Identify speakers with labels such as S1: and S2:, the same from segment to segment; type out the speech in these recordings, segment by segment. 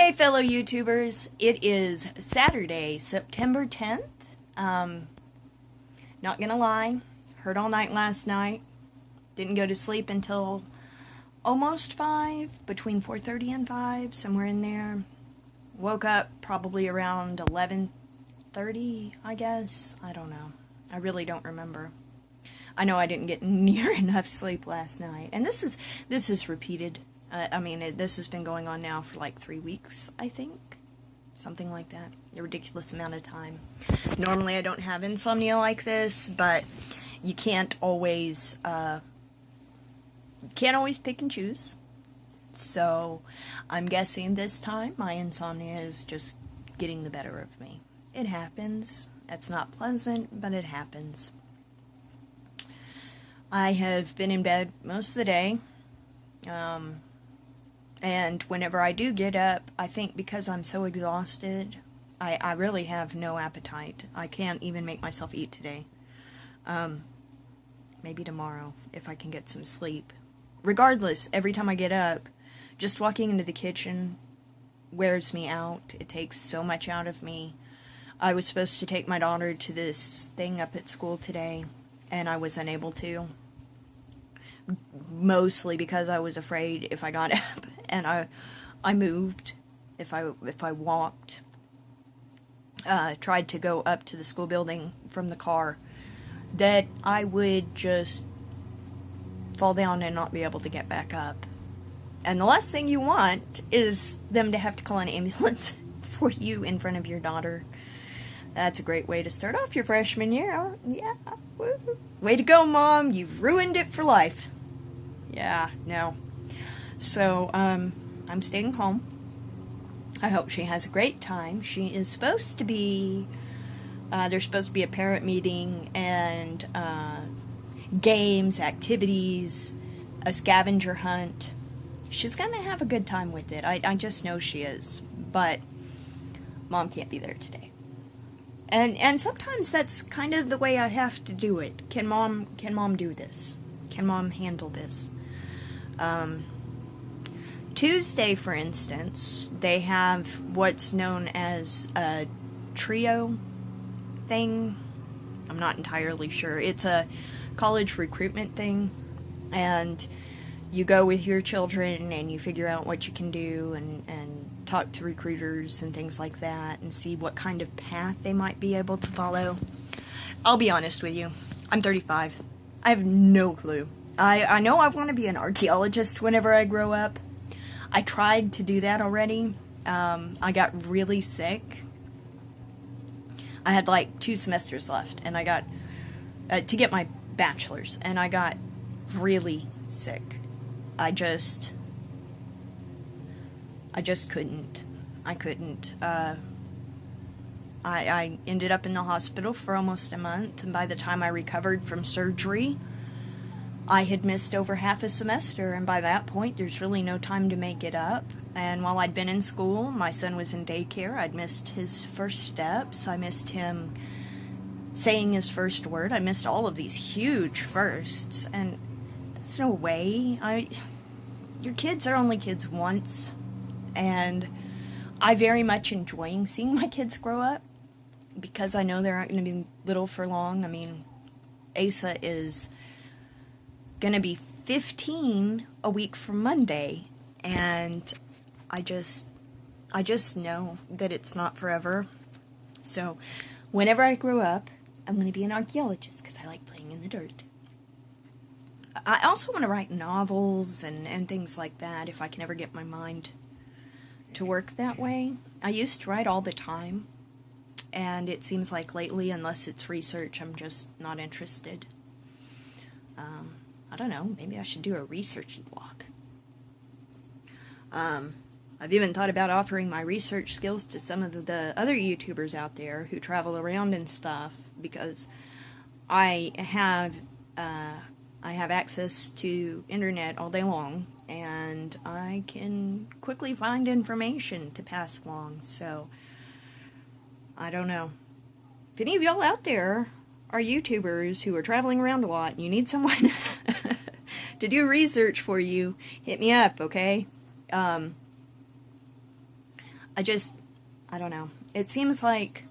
S1: Hey fellow YouTubers, it is Saturday, September 10th. Not gonna lie, heard all night last night. Didn't go to sleep until almost 5, between 4:30 and 5, somewhere in there. Woke up probably around 11:30, I guess. I don't know. I really don't remember. I know I didn't get near enough sleep last night. And this is repeated. This has been going on now for like 3 weeks, I think. Something like that. A ridiculous amount of time. Normally I don't have insomnia like this, but you can't always pick and choose. So I'm guessing this time my insomnia is just getting the better of me. It happens. It's not pleasant, but it happens. I have been in bed most of the day. And whenever I do get up, I think because I'm so exhausted, I really have no appetite. I can't even make myself eat today. Maybe tomorrow, if I can get some sleep. Regardless, every time I get up, just walking into the kitchen wears me out. It takes so much out of me. I was supposed to take my daughter to this thing up at school today, and I was unable to. Mostly because I was afraid if I got up and I moved, if I walked, tried to go up to the school building from the car, that I would just fall down and not be able to get back up. And the last thing you want is them to have to call an ambulance for you in front of your daughter. That's a great way to start off your freshman year. Yeah. Woo. Way to go, Mom. You've ruined it for life. Yeah, no. So, I'm staying home. I hope she has a great time. She is supposed to be, there's supposed to be a parent meeting and, games, activities, a scavenger hunt. She's gonna have a good time with it. I just know she is. But Mom can't be there today. And sometimes that's kind of the way I have to do it. Can Mom do this? Can Mom handle this? Tuesday, for instance, they have what's known as a trio thing. I'm not entirely sure. It's a college recruitment thing, and you go with your children and you figure out what you can do and talk to recruiters and things like that and see what kind of path they might be able to follow. I'll be honest with you. I'm 35. I have no clue. I know I want to be an archaeologist whenever I grow up. I tried to do that already. I got really sick. I had like 2 semesters left, and I got to get my bachelor's, and I got really sick. I just couldn't. I couldn't. I ended up in the hospital for almost a month, and by the time I recovered from surgery, I had missed over half a semester, and by that point, there's really no time to make it up. And while I'd been in school, my son was in daycare. I'd missed his first steps. I missed him saying his first word. I missed all of these huge firsts, and that's no way. Your kids are only kids once, and I very much enjoy seeing my kids grow up, because I know they're not going to be little for long. I mean, Asa is going to be 15 a week from Monday, and I just know that it's not forever. So whenever I grow up, I'm going to be an archaeologist, because I like playing in the dirt. I also want to write novels and things like that, if I can ever get my mind to work that way. I used to write all the time, and it seems like lately, unless it's research, I'm just not interested. I don't know, maybe I should do a researchy blog. I've even thought about offering my research skills to some of the other YouTubers out there who travel around and stuff, because I have access to internet all day long, and I can quickly find information to pass along. So I don't know. If any of y'all out there are YouTubers who are traveling around a lot and you need someone to do research for you, hit me up, okay? I don't know. It seems like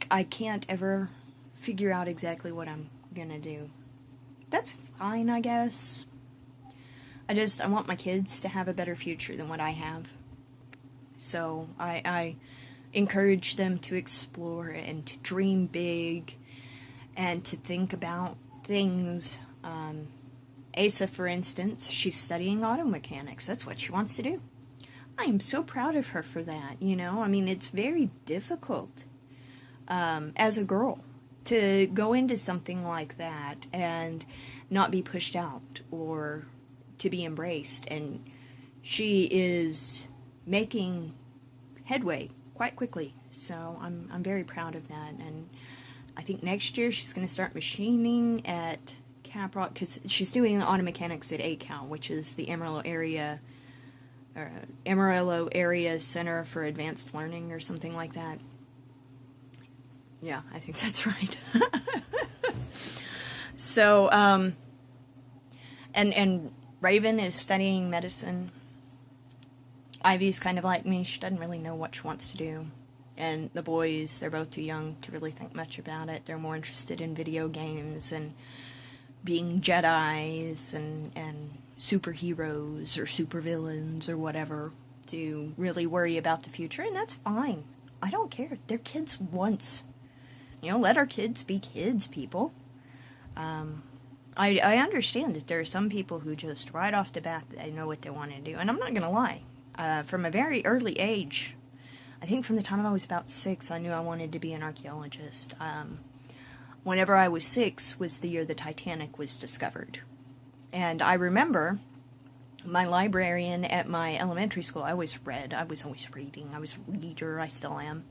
S1: I can't ever figure out exactly what I'm gonna do. That's fine, I guess. I want my kids to have a better future than what I have. So I encourage them to explore and to dream big and to think about things. Asa, for instance, she's studying auto mechanics. That's what she wants to do. I am so proud of her for that, you know? I mean, it's very difficult as a girl to go into something like that and not be pushed out or to be embraced. And she is making headway quite quickly. So I'm very proud of that. And I think next year she's going to start machining at Caprock, because she's doing auto mechanics at ACAL, which is the Amarillo Area Center for Advanced Learning or something like that. Yeah, I think that's right. So, and Raven is studying medicine. Ivy's kind of like me. She doesn't really know what she wants to do. And the boys, they're both too young to really think much about it. They're more interested in video games and being Jedis and superheroes or supervillains or whatever, to really worry about the future, and that's fine. I don't care. They're kids once. You know, let our kids be kids, people. I understand that there are some people who just right off the bat, they know what they want to do, and I'm not going to lie. From a very early age, I think from the time I was about 6, I knew I wanted to be an archaeologist. Whenever I was 6 was the year the Titanic was discovered. And I remember my librarian at my elementary school, I always read, I was always reading, I was a reader, I still am.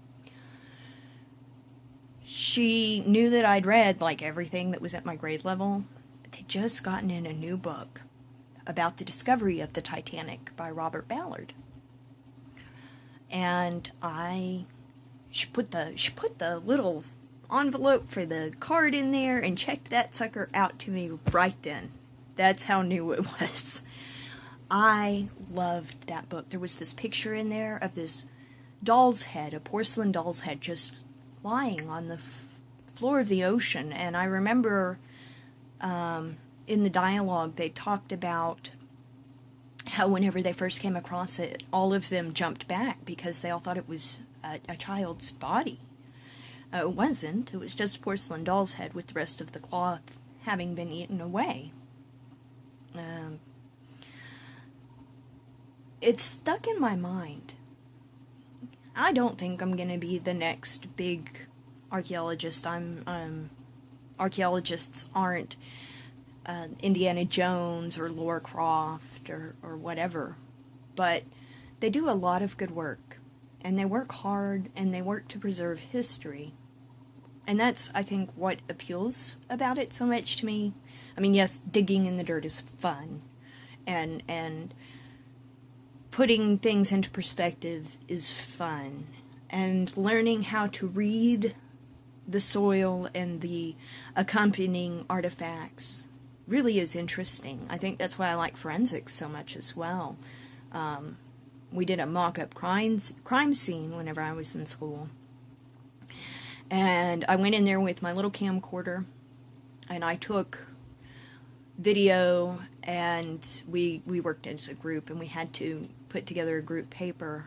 S1: She knew that I'd read, like, everything that was at my grade level. They'd just gotten in a new book about the discovery of the Titanic by Robert Ballard. And she put the little envelope for the card in there and checked that sucker out to me right then. That's how new it was. I loved that book. There was this picture in there of this doll's head, a porcelain doll's head, just lying on the floor of the ocean. And I remember in the dialogue they talked about how whenever they first came across it, all of them jumped back because they all thought it was a child's body. It wasn't. It was just a porcelain doll's head with the rest of the cloth having been eaten away. It's stuck in my mind. I don't think I'm going to be the next big archaeologist. Archaeologists aren't Indiana Jones or Laura Croft or whatever, but they do a lot of good work, and they work hard, and they work to preserve history. And that's, I think, what appeals about it so much to me. I mean, yes, digging in the dirt is fun, and putting things into perspective is fun, and learning how to read the soil and the accompanying artifacts really is interesting. I think that's why I like forensics so much as well. We did a mock-up crime scene whenever I was in school. And I went in there with my little camcorder, and I took video, and we worked as a group, and we had to put together a group paper.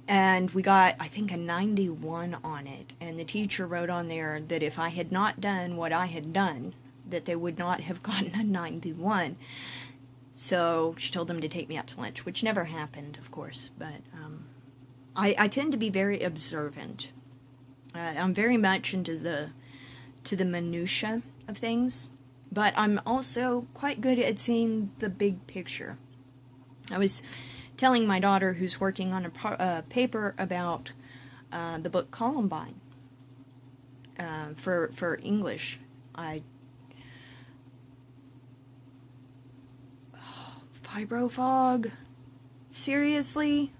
S1: And we got, I think, a 91 on it. And the teacher wrote on there that if I had not done what I had done, that they would not have gotten a 91. So she told them to take me out to lunch, which never happened, of course. But I tend to be very observant. I'm very much into the minutia of things, but I'm also quite good at seeing the big picture. I was telling my daughter, who's working on a paper about the book Columbine for English. Fibro fog? Seriously?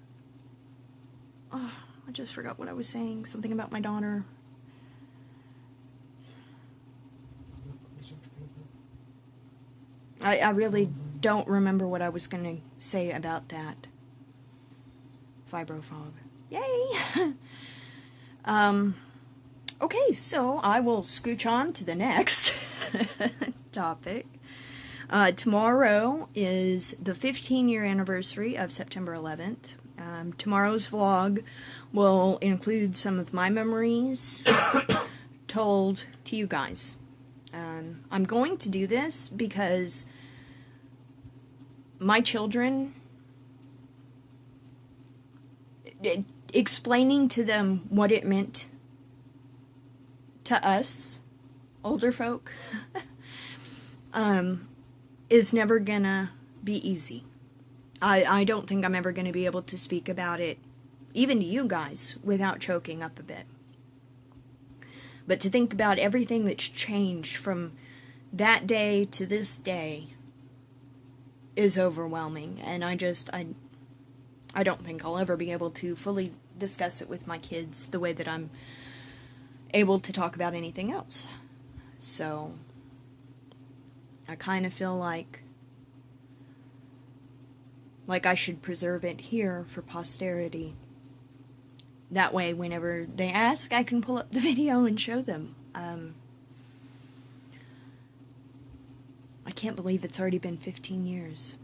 S1: Oh, I just forgot what I was saying. Something about my daughter. I really don't remember what I was going to say about that. Fibro fog. Yay! Okay, so I will scooch on to the next topic. Tomorrow is the 15-year anniversary of September 11th. Tomorrow's vlog will include some of my memories told to you guys. I'm going to do this because my children, explaining to them what it meant to us, older folk, is never gonna be easy. I don't think I'm ever gonna be able to speak about it, even to you guys, without choking up a bit. But to think about everything that's changed from that day to this day is overwhelming, and I don't think I'll ever be able to fully discuss it with my kids the way that I'm able to talk about anything else. So I kind of feel like I should preserve it here for posterity. That way, whenever they ask, I can pull up the video and show them. I can't believe it's already been 15 years.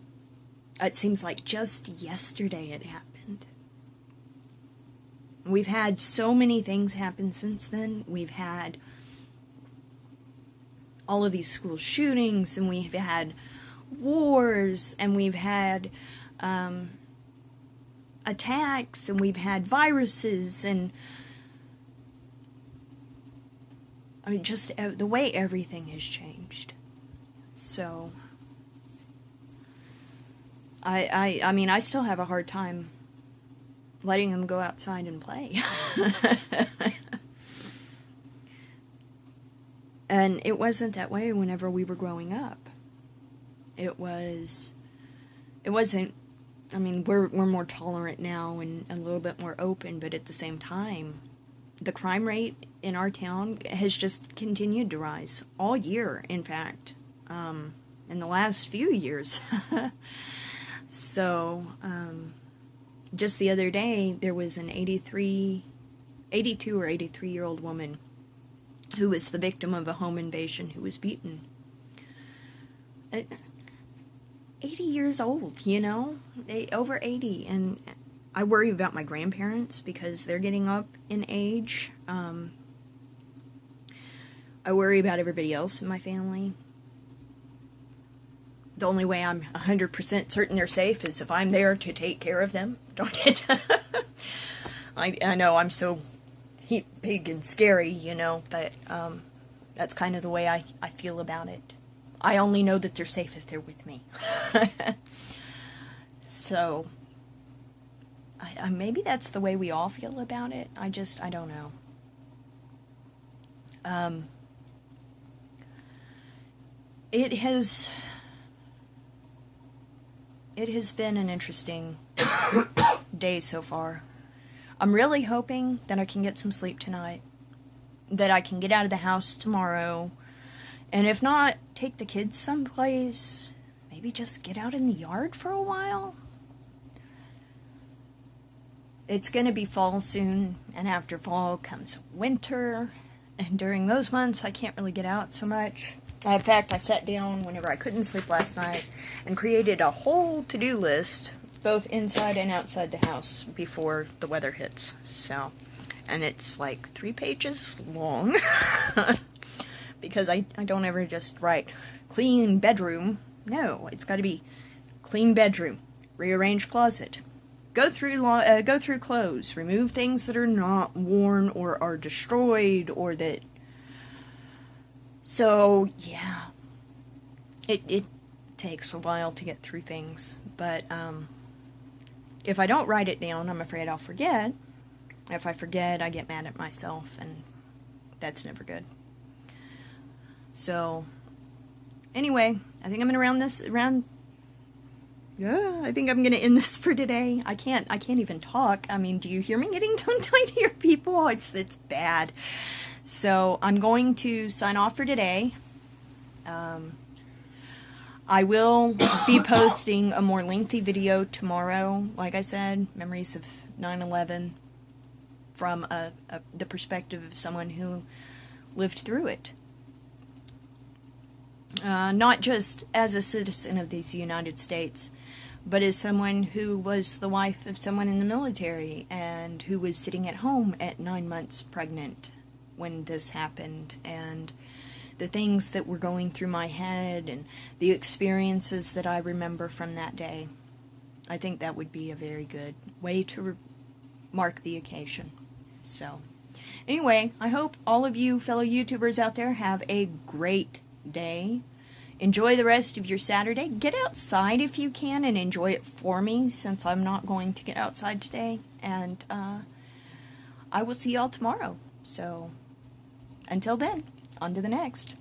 S1: It seems like just yesterday it happened. We've had so many things happen since then. We've had all of these school shootings, and we've had wars, and we've had attacks, and we've had viruses, and I mean, just the way everything has changed. So I mean, I still have a hard time letting them go outside and play. And it wasn't that way whenever we were growing up. It wasn't, I mean, we're more tolerant now and a little bit more open, but at the same time, the crime rate in our town has just continued to rise all year, in fact, in the last few years. So, just the other day, there was an 82 or 83-year-old woman who was the victim of a home invasion who was beaten. 80 years old, you know? Over 80. And I worry about my grandparents because they're getting up in age. I worry about everybody else in my family. The only way I'm 100% certain they're safe is if I'm there to take care of them. Don't get... I know I'm so big and scary, you know, but that's kind of the way I feel about it. I only know that they're safe if they're with me. So, maybe that's the way we all feel about it. I don't know. It has been an interesting day so far. I'm really hoping that I can get some sleep tonight, that I can get out of the house tomorrow, and if not, take the kids someplace, maybe just get out in the yard for a while. It's going to be fall soon, and after fall comes winter, and during those months I can't really get out so much. In fact, I sat down whenever I couldn't sleep last night and created a whole to-do list, both inside and outside the house, before the weather hits. So, and it's like 3 pages long, because I don't ever just write clean bedroom. No, it's got to be clean bedroom, rearrange closet, go through clothes, remove things that are not worn or are destroyed or that. So yeah, it takes a while to get through things, but if I don't write it down, I'm afraid I'll forget. If I forget, I get mad at myself, and that's never good. So, anyway, I think I'm gonna I think I'm gonna end this for today. I can't even talk. I mean, do you hear me getting tongue-tied here, people? It's bad. So, I'm going to sign off for today. I will be posting a more lengthy video tomorrow, like I said, memories of 9/11 from the perspective of someone who lived through it. Not just as a citizen of these United States, but as someone who was the wife of someone in the military and who was sitting at home at 9 months pregnant when this happened, and the things that were going through my head and the experiences that I remember from that day. I think that would be a very good way to mark the occasion. So, anyway, I hope all of you fellow YouTubers out there have a great day. Enjoy the rest of your Saturday. Get outside if you can and enjoy it for me, since I'm not going to get outside today. And I will see y'all tomorrow. So, until then, on to the next.